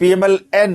PMLN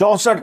64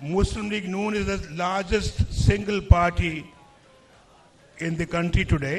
Muslim League Noon is the largest single party in the country today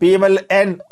PMLN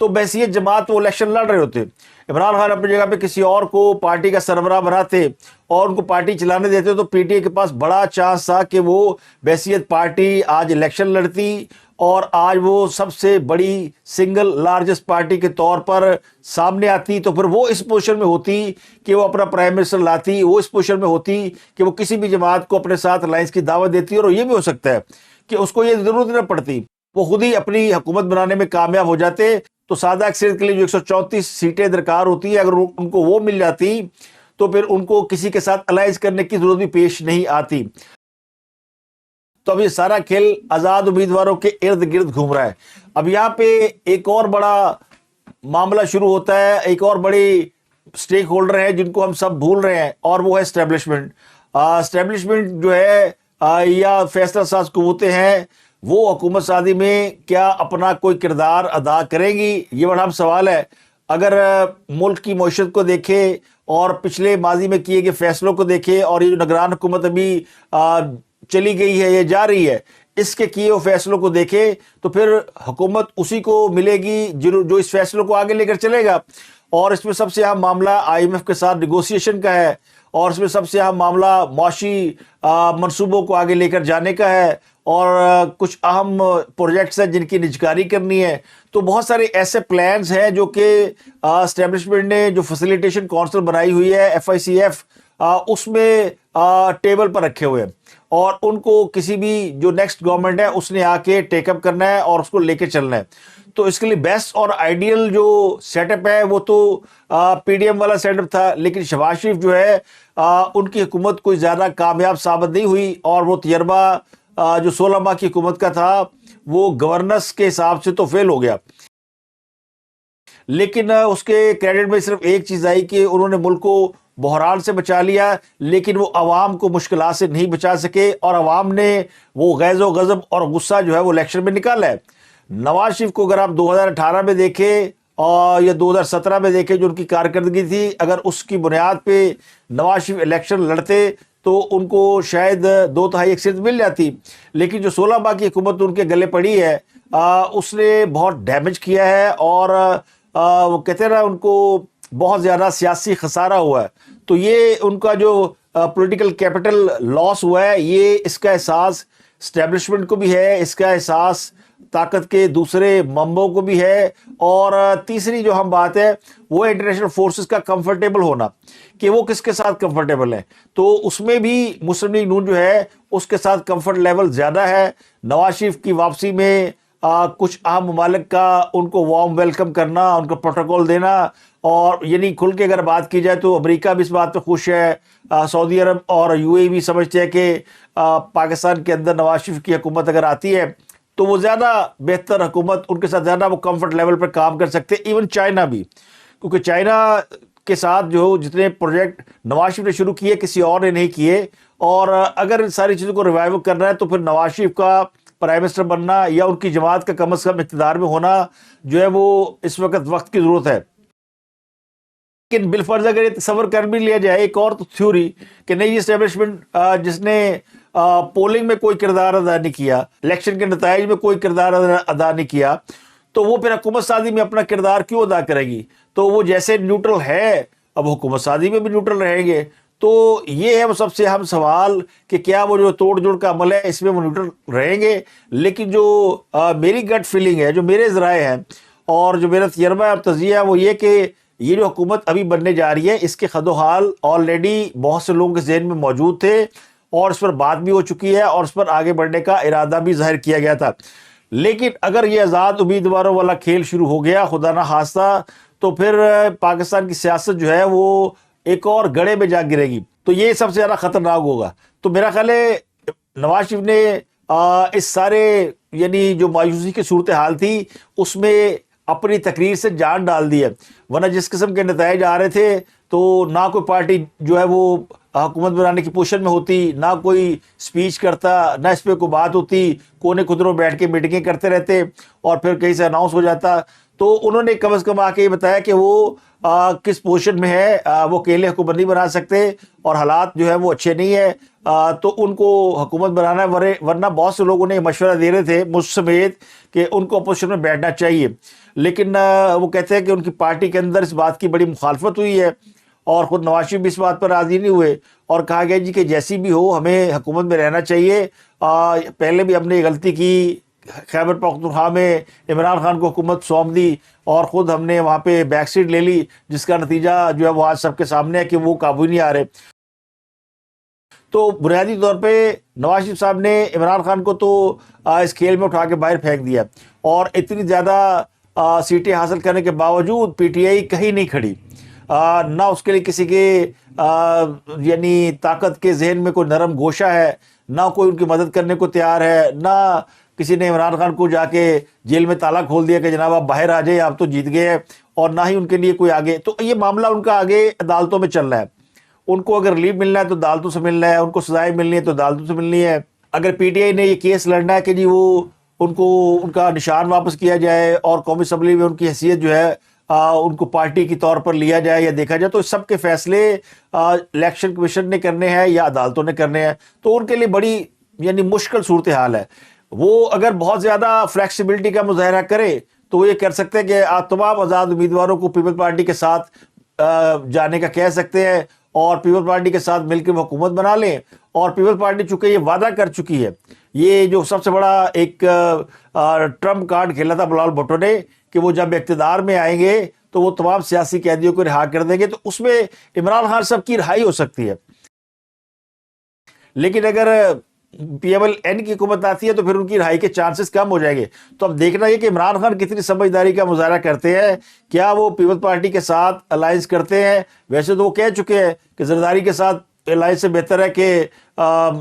تو بحیثیت جماعت وہ election لڑ رہے ہوتے. عمران خان اپنی جگہ پہ کسی اور کو پارٹی کا سربراہ بناتے اور ان کو پارٹی چلانے دیتے تو پی ٹی آئی کے پاس بڑا چانس تھا کہ وہ بحیثیت پارٹی آج الیکشن لڑتی اور آج وہ سب سے بڑی سنگل لارجسٹ پارٹی کے طور پر سامنے آتی. تو پھر وہ اس پوزیشن میں ہوتی کہ وہ اپنا پرائم منسٹر لاتی, وہ اس پوزیشن میں ہوتی کہ وہ کسی بھی جماعت کو اپنے ساتھ الائنس کی دعوت دیتی, اور یہ بھی ہو سکتا ہے کہ اس کو یہ ضرورت نہ پڑتی, وہ خود ہی اپنی حکومت بنانے میں کامیاب ہو جاتے. تو سادہ اکثریت کے لیے جو 134 سیٹیں درکار ہوتی ہیں, اگر ان کو وہ مل جاتی تو پھر ان کو کسی کے ساتھ الائنس کرنے کی ضرورت بھی پیش نہیں آتی. تو اب یہ سارا کھیل آزاد امیدواروں کے ارد گرد گھوم رہا ہے. اب یہاں پہ ایک اور بڑا معاملہ شروع ہوتا ہے, ایک اور بڑی سٹیک ہولڈر ہے جن کو ہم سب بھول رہے ہیں, اور وہ ہے اسٹیبلشمنٹ. اسٹیبلشمنٹ جو ہے یا فیصلہ ساز قوتیں ہیں, وہ حکومت سازی میں کیا اپنا کوئی کردار ادا کریں گی, یہ بڑا اہم سوال ہے. اگر ملک کی معیشت کو دیکھے اور پچھلے ماضی میں کیے گئے فیصلوں کو دیکھے, اور یہ جو نگران حکومت ابھی چلی گئی ہے یا جا رہی ہے, اس کے کیے ہوئے فیصلوں کو دیکھے تو پھر حکومت اسی کو ملے گی جو اس فیصلوں کو آگے لے کر چلے گا. اور اس میں سب سے اہم معاملہ آئی ایم ایف کے ساتھ نیگوسیشن کا ہے, اور اس میں سب سے اہم معاملہ معاشی منصوبوں کو آگے لے کر جانے کا ہے, اور کچھ اہم پروجیکٹس ہیں جن کی نجکاری کرنی ہے. تو بہت سارے ایسے پلانز ہیں جو کہ اسٹیبلشمنٹ نے جو فیسیلیٹیشن کونسل بنائی ہوئی ہے FICF, اس میں ٹیبل پر رکھے ہوئے ہیں, اور ان کو کسی بھی جو نیکسٹ گورنمنٹ ہے اس نے آ کے ٹیک اپ کرنا ہے اور اس کو لے کے چلنا ہے. تو اس کے لیے بیسٹ اور آئیڈیل جو سیٹ اپ ہے وہ تو PDM والا سیٹ اپ تھا, لیکن شہباز شریف جو ہے ان کی حکومت کوئی زیادہ کامیاب ثابت نہیں ہوئی, اور وہ تجربہ جو 16 ماہ کی حکومت کا تھا وہ گورننس کے حساب سے تو فیل ہو گیا. لیکن اس کے کریڈٹ میں صرف ایک چیز آئی کہ انہوں نے ملک کو بحران سے بچا لیا, لیکن وہ عوام کو مشکلات سے نہیں بچا سکے, اور عوام نے وہ غیظ و غضب اور غصہ جو ہے وہ الیکشن میں نکالا ہے. نواز شریف کو اگر آپ 2018 میں دیکھیں اور یا 2017 میں دیکھیں جو ان کی کارکردگی تھی, اگر اس کی بنیاد پہ نواز شریف الیکشن لڑتے تو ان کو شاید 2/3 اکثریت مل جاتی. لیکن جو 16 ماہ کی حکومت ان کے گلے پڑی ہے, اس نے بہت ڈیمیج کیا ہے, اور وہ کہتے ہیں نا ان کو بہت زیادہ سیاسی خسارہ ہوا ہے. تو یہ ان کا جو پولیٹیکل کیپٹل لاس ہوا ہے, یہ اس کا احساس اسٹیبلشمنٹ کو بھی ہے, اس کا احساس طاقت کے دوسرے منبعوں کو بھی ہے, اور تیسری جو ہم بات ہے وہ انٹرنیشنل فورسز کا کمفرٹیبل ہونا, کہ وہ کس کے ساتھ کمفرٹیبل ہے. تو اس میں بھی مسلم لیگ نون جو ہے اس کے ساتھ کمفرٹ لیول زیادہ ہے. نواز شریف کی واپسی میں کچھ اہم ممالک کا ان کو وارم ویلکم کرنا, ان کو پروٹوکول دینا, اور یعنی کھل کے اگر بات کی جائے تو امریکہ بھی اس بات پہ خوش ہے, سعودی عرب اور UAE بھی سمجھتے ہیں کہ پاکستان کے اندر نواز شریف کی حکومت اگر آتی ہے تو وہ زیادہ بہتر حکومت, ان کے ساتھ زیادہ وہ کمفرٹ لیول پر کام کر سکتے. ایون چائنا بھی, کیونکہ چائنا کے ساتھ جو جتنے پروجیکٹ نواز شریف نے شروع کیے کسی اور نے نہیں کیے, اور اگر ان ساری چیزوں کو ریوائیو کرنا ہے تو پھر نواز شریف کا پرائم منسٹر بننا یا ان کی جماعت کا کم از کم اقتدار میں ہونا جو ہے وہ اس وقت کی ضرورت ہے. لیکن بالفرض اگر یہ تصور کر بھی لیا جائے ایک اور تھیوری کہ نہیں, یہ اسٹیبلشمنٹ جس نے پولنگ میں کوئی کردار ادا نہیں کیا, الیکشن کے نتائج میں کوئی کردار ادا نہیں کیا, تو وہ پھر حکومت سازی میں اپنا کردار کیوں ادا کرے گی؟ تو وہ جیسے نیوٹرل ہے اب حکومت سازی میں بھی نیوٹرل رہیں گے. تو یہ ہے وہ سب سے اہم سوال کہ کیا وہ جو توڑ جوڑ کا عمل ہے اس میں وہ نیوٹرل رہیں گے. لیکن جو میری گٹ فیلنگ ہے, جو میرے ذرائع ہیں اور جو میرا تجربہ اور تجزیہ ہے وہ یہ کہ یہ جو حکومت ابھی بننے جا رہی ہے اس کے خد و حال آلریڈی بہت سے لوگوں کے ذہن میں موجود تھے, اور اس پر بات بھی ہو چکی ہے, اور اس پر آگے بڑھنے کا ارادہ بھی ظاہر کیا گیا تھا. لیکن اگر یہ آزاد امیدواروں والا کھیل شروع ہو گیا خدا نہ خواستہ, تو پھر پاکستان کی سیاست جو ہے وہ ایک اور گڑھے میں جا گرے گی. تو یہ سب سے زیادہ خطرناک ہوگا. تو میرا خیال ہے نواز شریف نے اس سارے یعنی جو مایوسی کی صورتحال تھی اس میں اپنی تقریر سے جان ڈال دی ہے, ورنہ جس قسم کے نتائج آ رہے تھے تو نہ کوئی پارٹی جو ہے وہ حکومت بنانے کی پوزیشن میں ہوتی, نہ کوئی سپیچ کرتا, نہ اس پہ کوئی بات ہوتی, کونے خدروں بیٹھ کے میٹنگیں کرتے رہتے اور پھر کہیں سے اناؤنس ہو جاتا. تو انہوں نے کم از کم آ کے یہ بتایا کہ وہ کس پوزیشن میں ہے, وہ اکیلے حکومت نہیں بنا سکتے اور حالات جو ہے وہ اچھے نہیں ہے, تو ان کو حکومت بنانا ہے. ورنہ بہت سے لوگوں نے مشورہ دے رہے تھے مجھ سمیت کہ ان کو اپوزیشن میں بیٹھنا چاہیے, لیکن وہ کہتے ہیں کہ ان کی پارٹی کے اندر اس بات کی بڑی مخالفت ہوئی ہے اور خود نواز شریف بھی اس بات پر راضی نہیں ہوئے, اور کہا گیا جی کہ جیسی بھی ہو ہمیں حکومت میں رہنا چاہیے. پہلے بھی ہم نے غلطی کی, خیبر پختونخوا میں عمران خان کو حکومت سونپ دی اور خود ہم نے وہاں پہ بیک سیٹ لے لی, جس کا نتیجہ جو ہے وہ آج سب کے سامنے ہے کہ وہ قابو نہیں آ رہے. تو بنیادی طور پہ نواز شریف صاحب نے عمران خان کو تو اس کھیل میں اٹھا کے باہر پھینک دیا, اور اتنی زیادہ سیٹیں حاصل کرنے کے باوجود پی ٹی آئی کہیں نہیں کھڑی. نہ اس کے لیے کسی کے یعنی طاقت کے ذہن میں کوئی نرم گوشہ ہے, نہ کوئی ان کی مدد کرنے کو تیار ہے, نہ کسی نے عمران خان کو جا کے جیل میں تالا کھول دیا کہ جناب آپ باہر آ جائیں, آپ تو جیت گئے ہیں, اور نہ ہی ان کے لیے کوئی آگے. تو یہ معاملہ ان کا آگے عدالتوں میں چل رہا ہے. ان کو اگر ریلیف ملنا ہے تو عدالتوں سے ملنا ہے, ان کو سزائیں ملنی ہے تو عدالتوں سے ملنی ہے. اگر پی ٹی آئی نے یہ کیس لڑنا ہے کہ جی وہ ان کو ان کا نشان واپس کیا جائے اور قومی اسمبلی میں ان کی حیثیت جو ہے ان کو پارٹی کی طور پر لیا جائے یا دیکھا جائے, تو اس سب کے فیصلے الیکشن کمیشن نے کرنے ہیں یا عدالتوں نے کرنے ہیں. تو ان کے لیے بڑی یعنی مشکل صورتحال ہے. وہ اگر بہت زیادہ فلیکسیبلٹی کا مظاہرہ کرے تو وہ یہ کر سکتے ہیں کہ آپ تمام آزاد امیدواروں کو پیپل پارٹی کے ساتھ جانے کا کہہ سکتے ہیں اور پیپل پارٹی کے ساتھ مل کے وہ حکومت بنا لیں. اور پیپل پارٹی چونکہ یہ وعدہ کر چکی ہے, یہ جو سب سے بڑا ایک ٹرمپ کارڈ کھیلا تھا بلاول بھٹو نے کہ وہ جب اقتدار میں آئیں گے تو وہ تمام سیاسی قیدیوں کو رہا کر دیں گے, تو اس میں عمران خان صاحب کی رہائی ہو سکتی ہے. لیکن اگر پی ایم ایل این کی حکومت آتی ہے تو پھر ان کی رہائی کے چانسز کم ہو جائیں گے. تو اب دیکھنا یہ کہ عمران خان کتنی سمجھداری کا مظاہرہ کرتے ہیں, کیا وہ پیپل پارٹی کے ساتھ الائنس کرتے ہیں. ویسے تو وہ کہہ چکے ہیں کہ زرداری کے ساتھ الائنس سے بہتر ہے کہ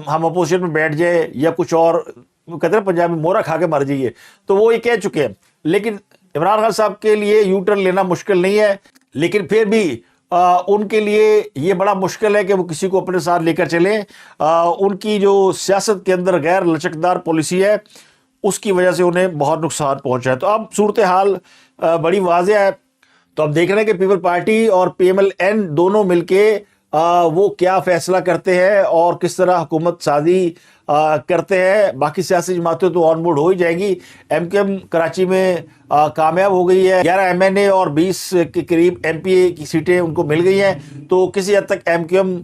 ہم اپوزیشن میں بیٹھ جائیں یا کچھ اور, کہتے ہیں پنجاب میں مورا کھا کے مر جائیے, تو وہ یہ کہہ چکے ہیں. لیکن عمران خان صاحب کے لیے یو ٹرن لینا مشکل نہیں ہے, لیکن پھر بھی ان کے لیے یہ بڑا مشکل ہے کہ وہ کسی کو اپنے ساتھ لے کر چلیں. ان کی جو سیاست کے اندر غیر لچکدار پالیسی ہے اس کی وجہ سے انہیں بہت نقصان پہنچا ہے. تو اب صورتحال بڑی واضح ہے. تو اب دیکھ رہے ہیں کہ پیپل پارٹی اور پی ایم ایل این دونوں مل کے وہ کیا فیصلہ کرتے ہیں اور کس طرح حکومت سازی کرتے ہیں. باقی سیاسی جماعتیں تو آن بورڈ ہو ہی جائیں گی. ایم کیو ایم کراچی میں کامیاب ہو گئی ہے, 11 ایم این اے اور 20 کے قریب ایم پی اے کی سیٹیں ان کو مل گئی ہیں. تو کسی حد تک ایم کیو ایم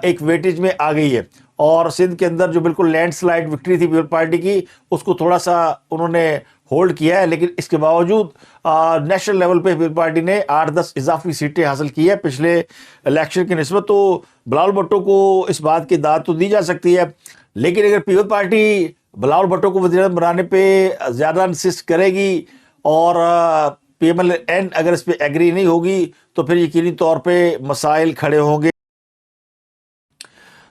ایک ویٹیج میں آ گئی ہے, اور سندھ کے اندر جو بالکل لینڈ سلائڈ وکٹری تھی پیپل پارٹی کی اس کو تھوڑا سا انہوں نے ہولڈ کیا ہے. لیکن اس کے باوجود نیشنل لیول پہ پیپل پارٹی نے 8-10 اضافی سیٹیں حاصل کی ہے پچھلے الیکشن کی نسبت. تو بلاول بھٹو کو اس بات کی داد تو دی جا سکتی ہے, لیکن اگر پیپل پارٹی بلاول بھٹو کو وزیر اعظم بنانے پہ زیادہ انسسٹ کرے گی اور پی ایم ایل این اگر اس پہ ایگری نہیں ہوگی تو پھر یقینی طور پہ مسائل کھڑے ہوں گے.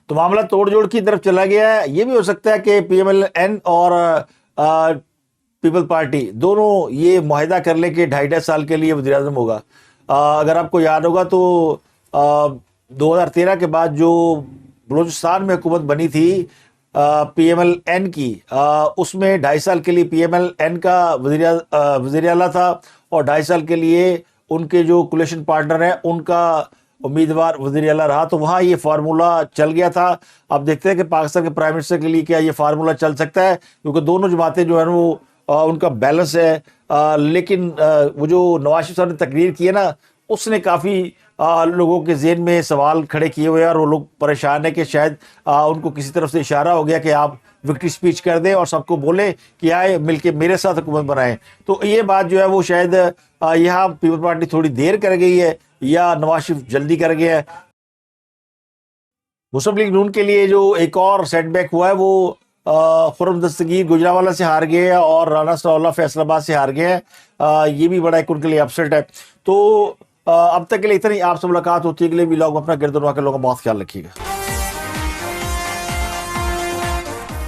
تو معاملہ توڑ جوڑ کی طرف چلا گیا ہے. یہ بھی ہو سکتا ہے کہ پی ایم ایل این اور پیپل پارٹی دونوں یہ معاہدہ کر لیں کہ 2.5 سال کے لیے وزیر اعظم ہوگا. اگر آپ کو یاد ہوگا تو 2013 کے بعد جو بلوچستان میں حکومت بنی تھی پی ایم ایل این کی, اس میں 2.5 سال کے لیے پی ایم ایل این کا وزیر اعلیٰ تھا اور 2.5 سال کے لیے ان کے جو کولیشن پارٹنر ہیں ان کا امیدوار وزیر اعلیٰ رہا. تو وہاں یہ فارمولہ چل گیا تھا. اب دیکھتے ہیں کہ پاکستان کے پرائم منسٹر کے لیے کیا یہ فارمولہ چل سکتا ہے, کیونکہ دونوں جماعتیں جو ہیں وہ ان کا بیلنس ہے. لیکن وہ جو نواز شریف صاحب نے تقریر کی ہے نا, اس نے کافی لوگوں کے ذہن میں سوال کھڑے کیے ہوئے ہیں, اور وہ لوگ پریشان ہیں کہ شاید ان کو کسی طرف سے اشارہ ہو گیا کہ آپ وکٹری سپیچ کر دیں اور سب کو بولیں کہ آئے مل کے میرے ساتھ حکومت بنائیں. تو یہ بات جو ہے وہ شاید یہاں پیپل پارٹی تھوڑی دیر کر گئی ہے یا نواز شریف جلدی کر گیا ہے. مسلم لیگ نون کے لیے جو ایک اور سیٹ بیک ہوا ہے وہ خرم دستگیر گجرانوالہ سے ہار گئے ہیں اور رانا ثناء اللہ فیصل آباد سے ہار گئے ہیں. یہ بھی بڑا ایک ان کے لیے اپسیٹ ہے. تو اب تک کے لیے اتنا ہی. آپ سے ملاقات ہوتی ہے. اگلے ولاگ میں اپنا گرد و نواح کے لوگوں کا بہت خیال رکھیے گا.